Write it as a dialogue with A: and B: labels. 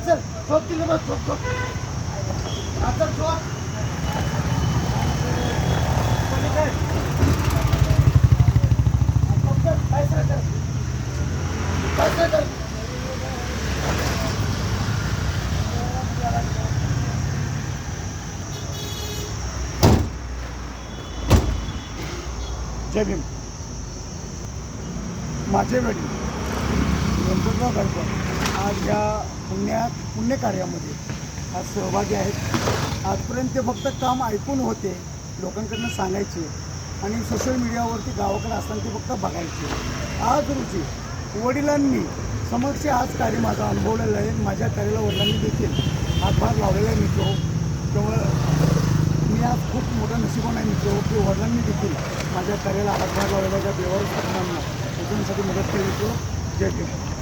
A: चल झोप दिलं बस झोप झोप चल झोप काय सर कर काय सर कर जय भीम. माझे वडील गणपतराव गायकवाड आज या पुण्यकार्यामध्ये आज सहभागी आहेत. आजपर्यंत ते फक्त काम ऐकून होते, लोकांकडनं सांगायचे आणि सोशल मीडियावरती गावाकडे असताना ते फक्त बघायचे. आज रोजी वडिलांनी समक्ष आज कार्य माझा अनुभवलेलं आहे. माझ्या कार्याला वडिलांनी देखील हातभार लावलेला आहे मित्र. त्यामुळं मी आज खूप मोठा नशिबान आहे मित्र की वडिलांनी देखील माझ्या कार्याला हातभार लावलेला त्या देवावर स्थापनांना त्याच्यासाठी मदत केली मित्र. जय भीम.